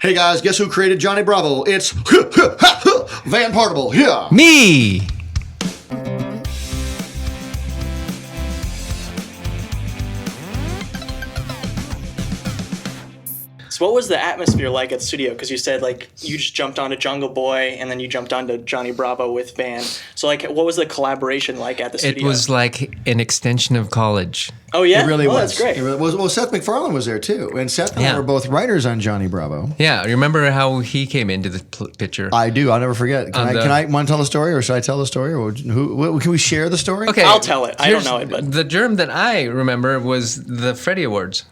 Hey guys, guess who created Johnny Bravo? It's Van Partible. Yeah. Me. So what was the atmosphere like at the studio? Because you said like you just jumped onto Jungle Boy and then you jumped onto Johnny Bravo with Van. So like what was the collaboration like at the studio? It was like an extension of college. Oh yeah? It really was. That's great. It really was. Well, Seth MacFarlane was there too. And Seth and I Yeah. were both writers on Johnny Bravo. Yeah, remember how he came into the picture? I do. I'll never forget. Can I want to tell the story, or should I tell the story, or can we share the story? Okay, I'll tell it. I don't here's- know it, but- the germ that I remember was the Freddie Awards.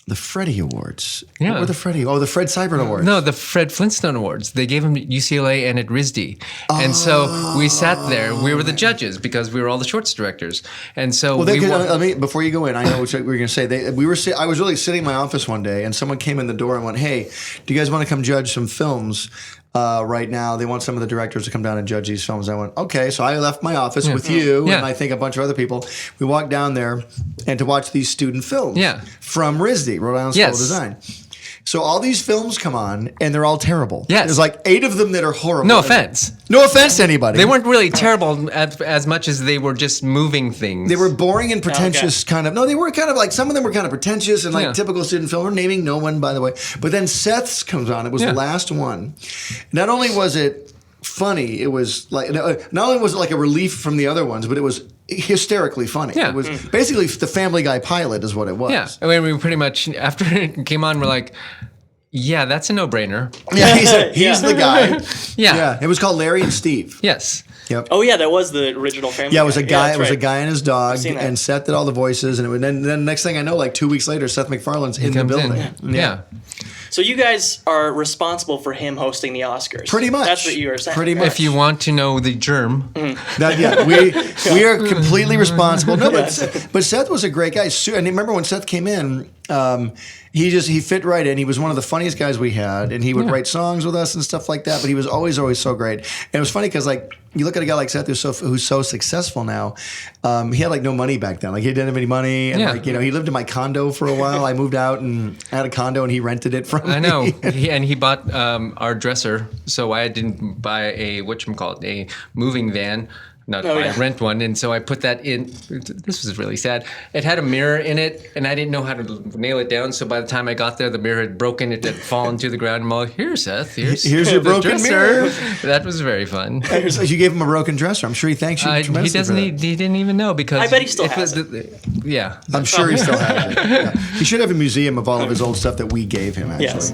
The Freddie Awards. Yeah. What were the Freddie? Oh, the Fred Seibert Awards. No, the Fred Flintstone Awards. They gave them at UCLA and at RISD. And so we sat there. We were the judges because we were all the shorts directors. And so Well, we won. let me, before you go in, I know what you were going to say. I was really sitting in my office one day, and someone came in the door and went, "Hey, do you guys want to come judge some films right now? They want some of the directors to come down and judge these films." I went, "Okay." So I left my office with you Yeah. and I think a bunch of other people. We walked down there and to watch these student films Yeah. from RISD, Rhode Island School Yes. of Design. So all these films come on, and they're all terrible. Yes. There's like 8 of them that are horrible. No offense. No offense to anybody. They weren't really terrible as much as they were just moving things. They were boring and pretentious kind of. No, they were kind of like, some of them were kind of pretentious and like typical student film. We're naming no one, by the way. But then Seth's comes on. It was the last one. Not only was it funny, it was like, not only was it like a relief from the other ones, but it was hysterically funny. Yeah. It was basically the Family Guy pilot is what it was. Yeah. I mean, we pretty much, after it came on, we're like, yeah, that's a no-brainer. Yeah, he's the guy. Yeah. It was called Larry and Steve. Yes. Yep. Oh yeah, that was the original Family Yeah, it was a Guy. guy. that's It was a right. guy and his dog, seen that. and Seth did all the voices. And then next thing I know, like 2 weeks later, Seth MacFarlane's in the Comes in. building. Yeah. So you guys are responsible for him hosting the Oscars. Pretty much. That's what you were saying. Pretty much. If you want to know the germ, We are completely responsible. No, but Seth was a great guy. And remember when Seth came in, he fit right in. He was one of the funniest guys we had, and he would write songs with us and stuff like that. But he was always so great. And it was funny because like you look at a guy like Seth who's so successful now. He had like no money back then. Like he didn't have any money, and he lived in my condo for a while. I moved out and had a condo, and he rented it from me. I know. He bought our dresser, so I didn't buy a moving van. Rent one, and so I put that in. This was really sad. It had a mirror in it, and I didn't know how to nail it down. So by the time I got there, the mirror had broken. It had fallen to the ground. I'm like, "Here, Seth. Here's your the broken dresser." mirror. That was very fun. So you gave him a broken dresser. I'm sure he thanks you tremendously for that. He didn't even know because I bet he still has Yeah, I'm sure he still has it. Yeah. He should have a museum of all of his old stuff that we gave him. Actually. Yes.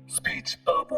Speech bubble.